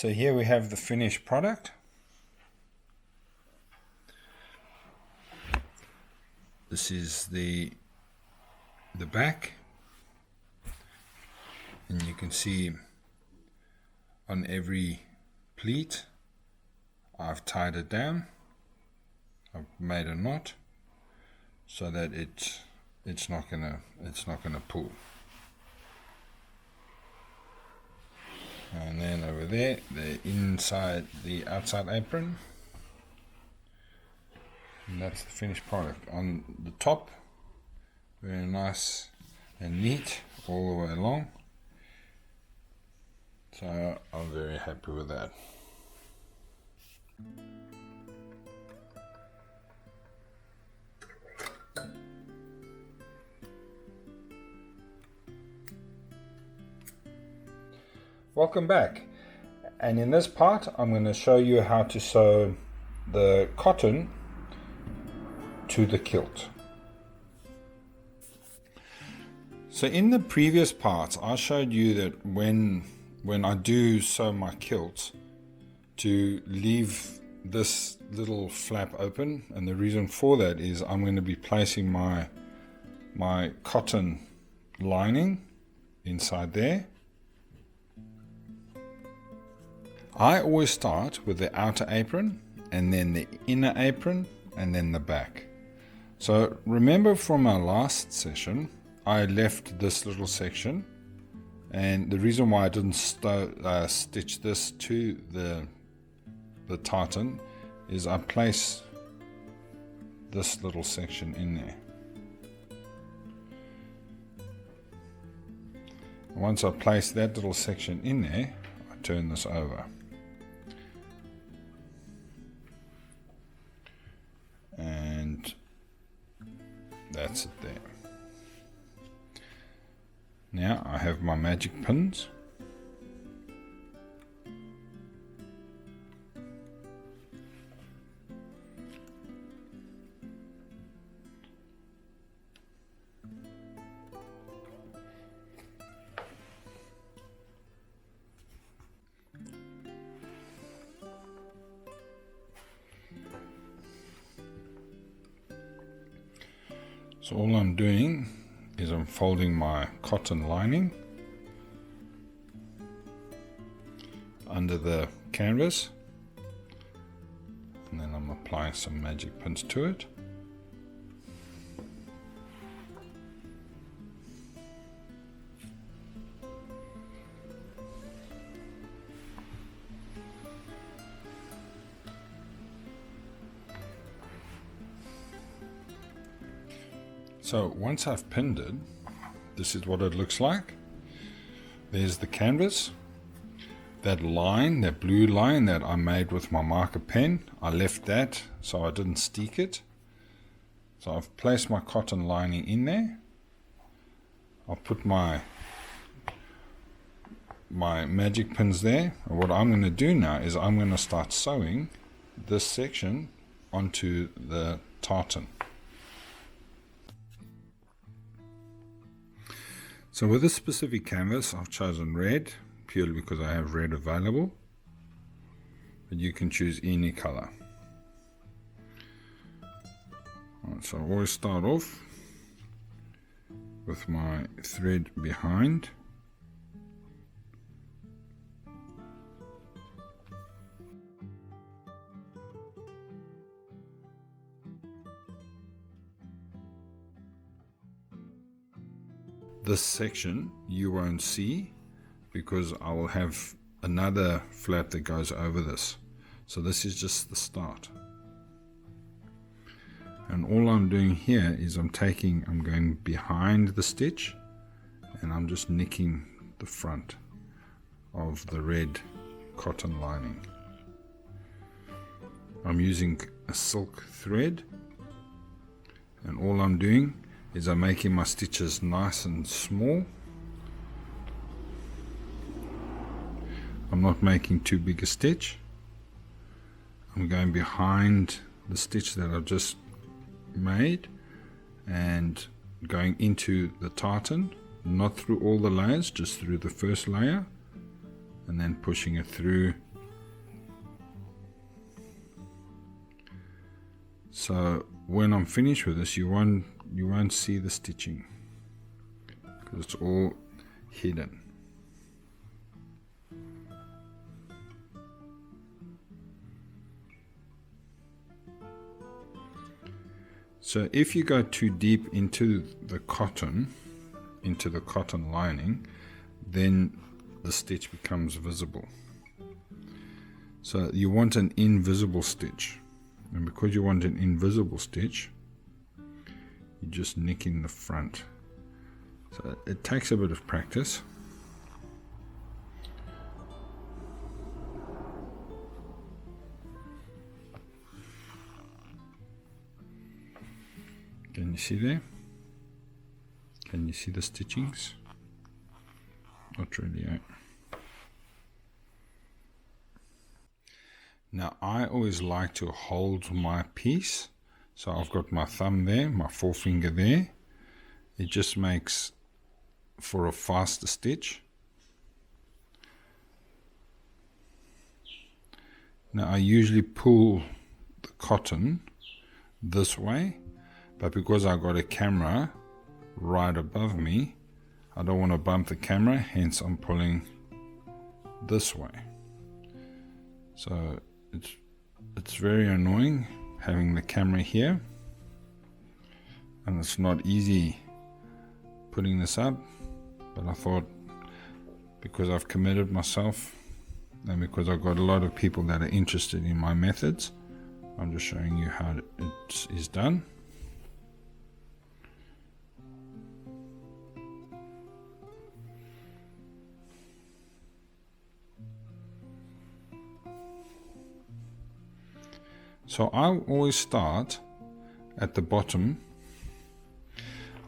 So here we have the finished product. This is the back, and you can see on every pleat I've tied it down. I've made a knot so that it's not gonna pull. And then over there, the outside apron, and that's the finished product. On the top, very nice and neat all the way along. So I'm very happy with that. Welcome back, and in this part I'm going to show you how to sew the cotton to the kilt. So in the previous parts I showed you that when I do sew my kilt, to leave this little flap open, and the reason for that is I'm going to be placing my cotton lining inside there. I always start with the outer apron and then the inner apron and then the back. So remember from our last session, I left this little section, and the reason why I didn't stitch this to the tartan is I place this little section in there. Once I place that little section in there, I turn this over. And that's it there. Now I have my magic pins. So all I'm doing is I'm folding my cotton lining under the canvas, and then I'm applying some magic pins to it. So once I've pinned it, this is what it looks like. There's the canvas. That line, that blue line that I made with my marker pen, I left that so I didn't stick it. So I've placed my cotton lining in there. I'll put my magic pins there. And what I'm going to do now is I'm going to start sewing this section onto the tartan. So with this specific canvas, I've chosen red, purely because I have red available, but you can choose any color. Right, so I always start off with my thread behind. This section you won't see because I will have another flap that goes over this. So this is just the start. And all I'm doing here is I'm going behind the stitch, and I'm just nicking the front of the red cotton lining. I'm using a silk thread, and all I'm doing is I'm making my stitches nice and small. I'm not making too big a stitch. I'm going behind the stitch that I've just made and going into the tartan, not through all the layers, just through the first layer, and then pushing it through So when I'm finished with this, you won't see the stitching because it's all hidden. So if you go too deep into the cotton lining, then the stitch becomes visible. So you want an invisible stitch, and because you want an invisible stitch, you just nick in the front. So it takes a bit of practice. Can you see there? Can you see the stitchings? Not really, eh? Now I always like to hold my piece. So I've got my thumb there, my forefinger there. It just makes for a faster stitch. Now I usually pull the cotton this way, but because I got a camera right above me, I don't want to bump the camera, hence I'm pulling this way. So it's very annoying having the camera here, and it's not easy putting this up, but I thought because I've committed myself and because I've got a lot of people that are interested in my methods, I'm just showing you how it is done. So I always start at the bottom.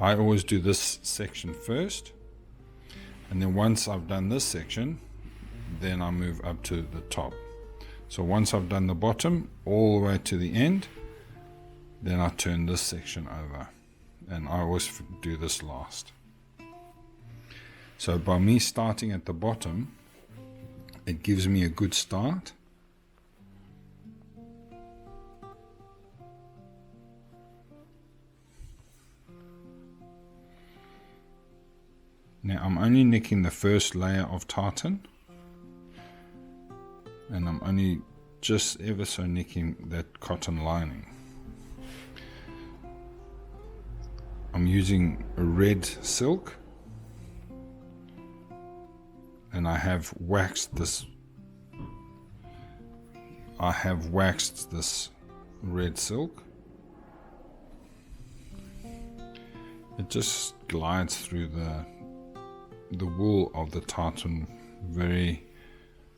I always do this section first, and then once I've done this section, then I move up to the top. So once I've done the bottom all the way to the end, then I turn this section over, and I always do this last. So by me starting at the bottom, it gives me a good start. Now I'm only nicking the first layer of tartan, and I'm only just ever so nicking that cotton lining. I'm using a red silk, and I have waxed this red silk. It just glides through the wool of the tartan very,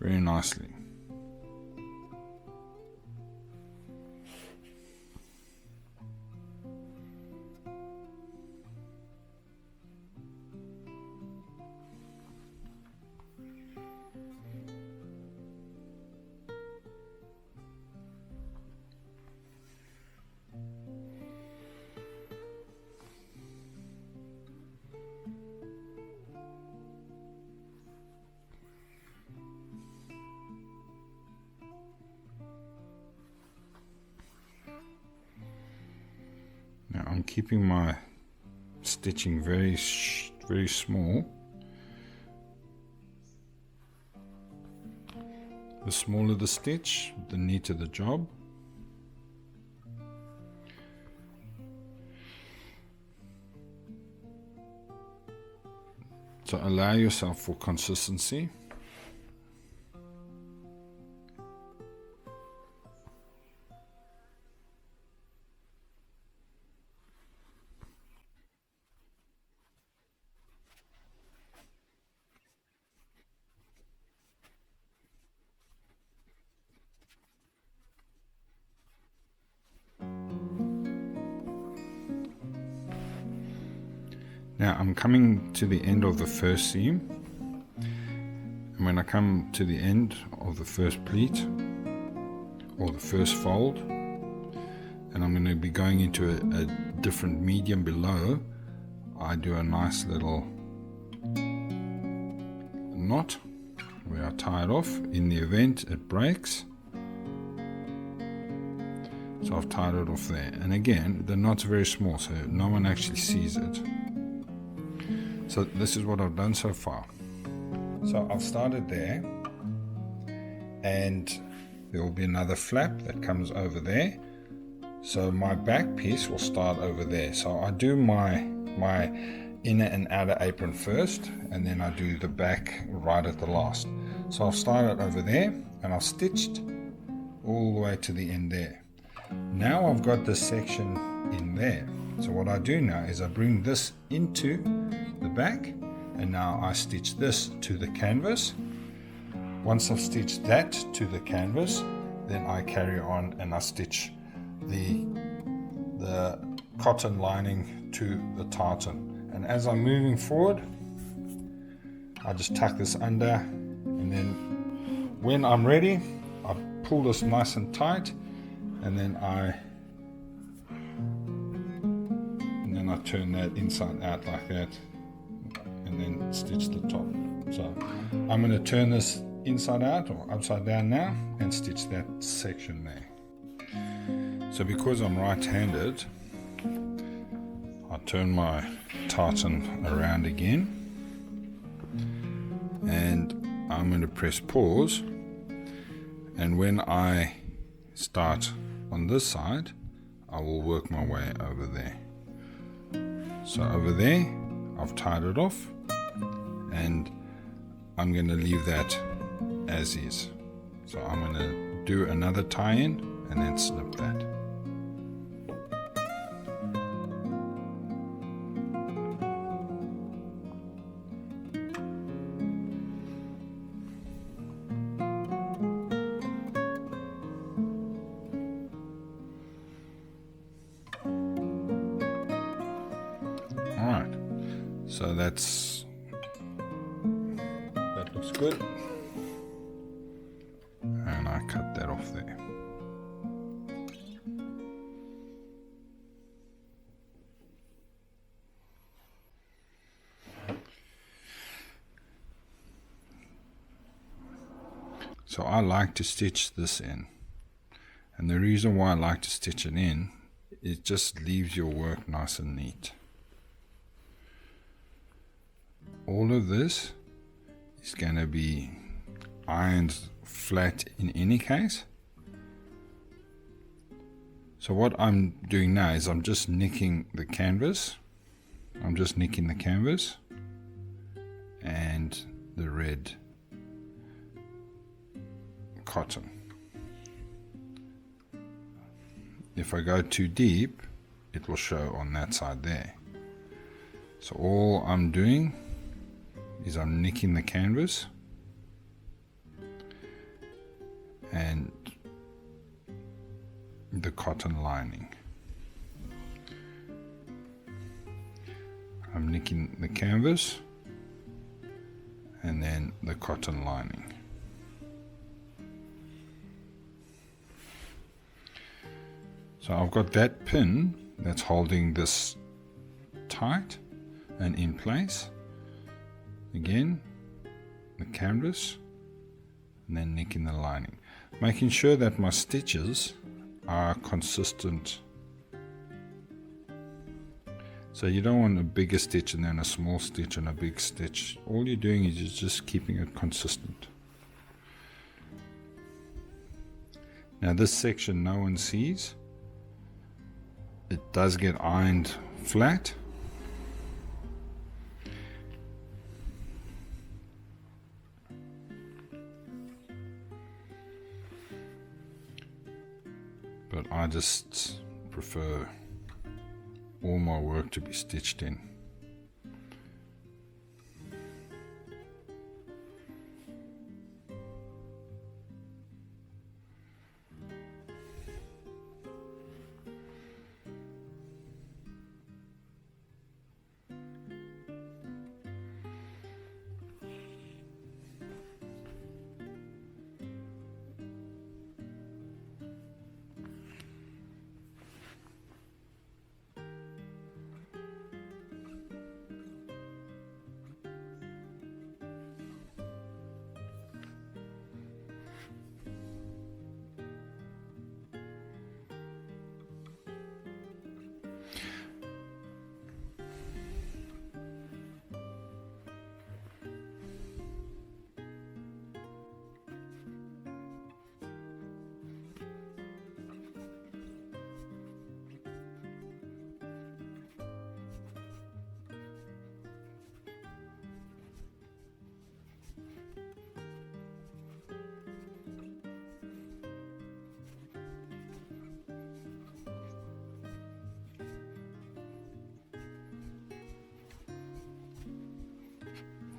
very nicely. Now I'm keeping my stitching very small. The smaller the stitch, the neater the job. So allow yourself for consistency. Now I'm coming to the end of the first seam, and when I come to the end of the first pleat or the first fold, and I'm going to be going into a different medium below, I do a nice little knot where I tie it off in the event it breaks. So I've tied it off there. And again, the knot's very small, so no one actually sees it. So this is what I've done so far. So I've started there, and there will be another flap that comes over there. So my back piece will start over there. So I do my inner and outer apron first, and then I do the back right at the last. So I've started over there, and I've stitched all the way to the end there. Now I've got this section in there. So what I do now is I bring this into the back, and now I stitch this to the canvas. Once I've stitched that to the canvas, then I carry on and I stitch the cotton lining to the tartan. And as I'm moving forward, I just tuck this under, and then when I'm ready, I pull this nice and tight, and then I turn that inside out like that, and then stitch the top. So I'm going to turn this inside out or upside down now and stitch that section there. So because I'm right-handed, I turn my tartan around again, and I'm going to press pause, and when I start on this side, I will work my way over there. So over there, I've tied it off, and I'm going to leave that as is. So I'm going to do another tie-in and then snip that. Alright, so that looks good, and I cut that off there. So I like to stitch this in, and the reason why I like to stitch it in, it just leaves your work nice and neat. All of this is going to be ironed flat in any case. So what I'm doing now is I'm just nicking the canvas. I'm just nicking the canvas and the red cotton. If I go too deep, it will show on that side there. So all I'm doing is I'm nicking the canvas and the cotton lining. I'm nicking the canvas and then the cotton lining. So I've got that pin that's holding this tight and in place. Again, the canvas, and then nicking the lining, making sure that my stitches are consistent. So you don't want a bigger stitch and then a small stitch and a big stitch. All you're doing is you're just keeping it consistent. Now this section no one sees. It does get ironed flat. But I just prefer all my work to be stitched in.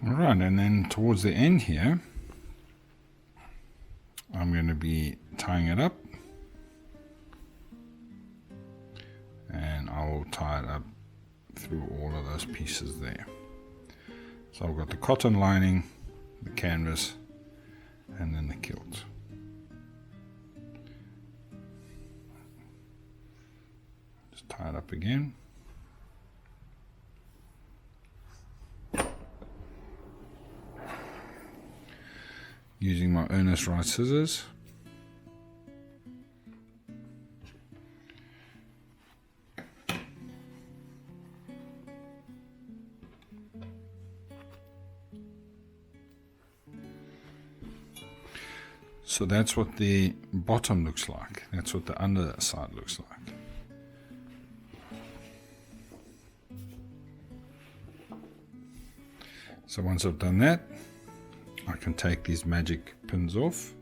Alright, and then towards the end here, I'm going to be tying it up, and I will tie it up through all of those pieces there. So I've got the cotton lining, the canvas, and then the kilt. Just tie it up again. Using my Ernest Wright scissors. So that's what the bottom looks like. That's what the underside looks like. So once I've done that, I can take these magic pins off.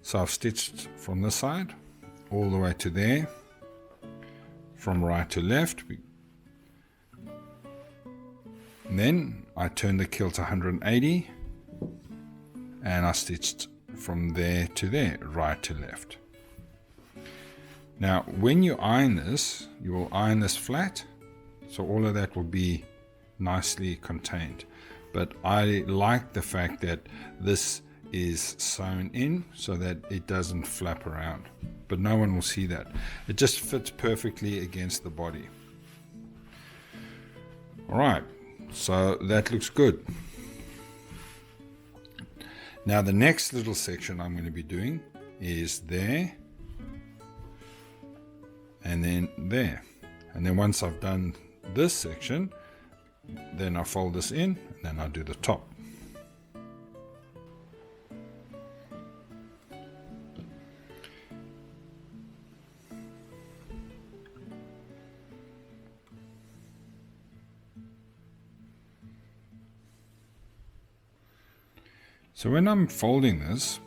So I've stitched from this side all the way to there, from right to left. And then I turned the kilt 180 and I stitched from there to there, right to left. Now when you iron this, you will iron this flat, so all of that will be nicely contained. But I like the fact that this is sewn in so that it doesn't flap around, but no one will see that. It just fits perfectly against the body. Alright, so that looks good. Now the next little section I'm going to be doing is there, and then there. And then once I've done this section, then I fold this in, and then I do the top. So when I'm folding this,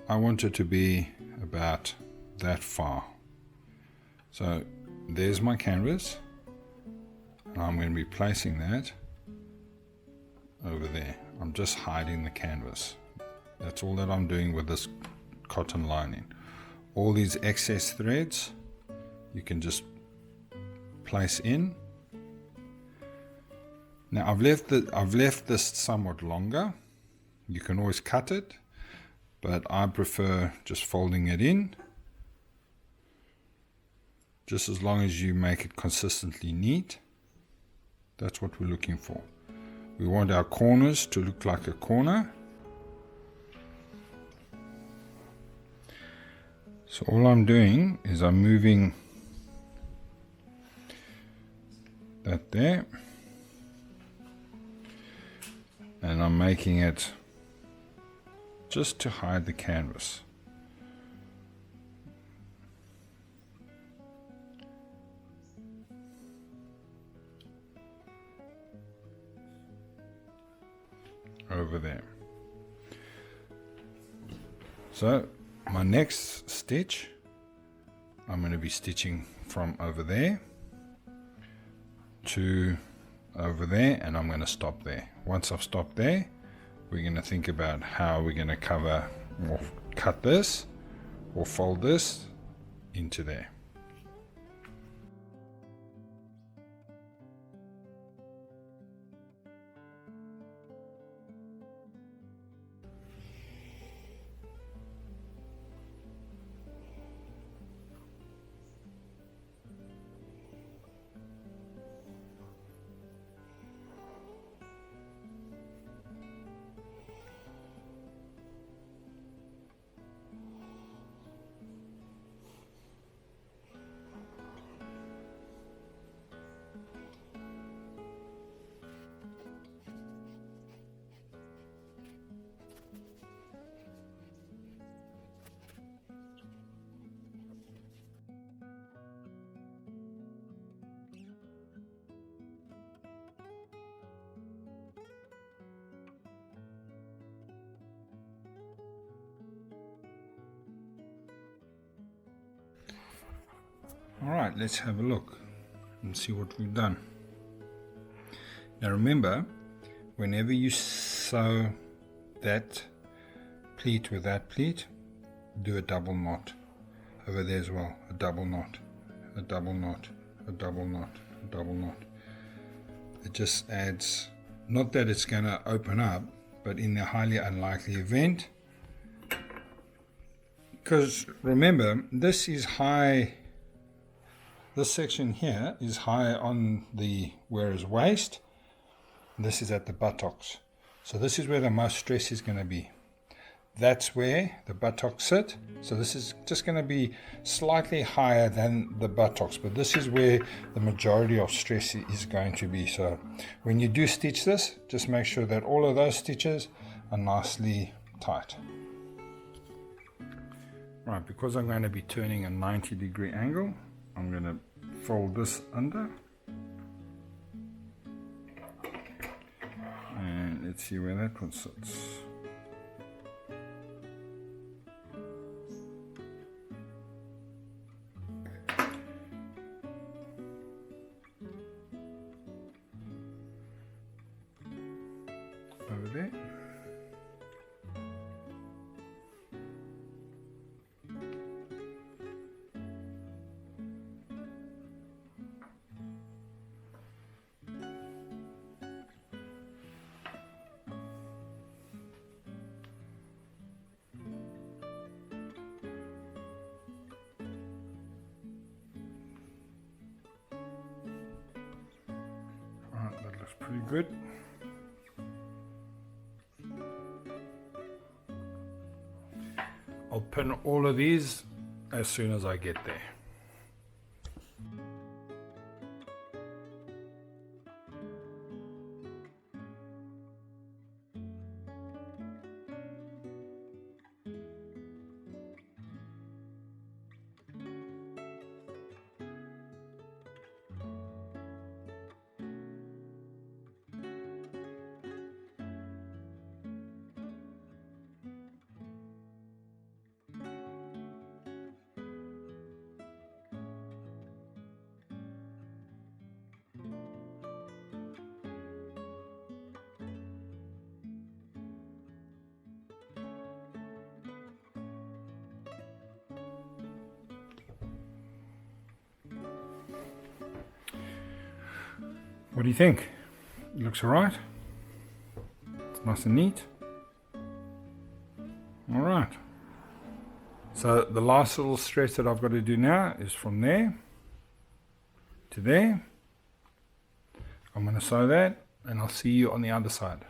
I want it to be about that far. So there's my canvas, and I'm going to be placing that over there. I'm just hiding the canvas. That's all that I'm doing with this cotton lining. All these excess threads you can just place in. Now I've left this somewhat longer. You can always cut it, but I prefer just folding it in. Just as long as you make it consistently neat. That's what we're looking for. We want our corners to look like a corner. So all I'm doing is I'm moving that there, and I'm making it just to hide the canvas. Over there. So my next stitch, I'm going to be stitching from over there to over there, and I'm going to stop there. Once I've stopped there, we're going to think about how we're going to cover or cut this or fold this into there. Alright, let's have a look and see what we've done. Now remember, whenever you sew that pleat with that pleat, do a double knot over there as well. A double knot, a double knot, a double knot, a double knot. It just adds, not that it's going to open up, but in the highly unlikely event, because remember, this is high, this section here is high on the wearer's waist, this is at the buttocks. So this is where the most stress is going to be. That's where the buttocks sit. So this is just going to be slightly higher than the buttocks, but this is where the majority of stress is going to be. So when you do stitch this, just make sure that all of those stitches are nicely tight. Right, because I'm going to be turning a 90-degree angle, I'm going to fold this under. And let's see where that one sits. Over there. Alright, that looks pretty good. I'll pin all of these as soon as I get there. What do you think? It looks alright? It's nice and neat. Alright. So the last little stretch that I've got to do now is from there to there. I'm going to sew that and I'll see you on the other side.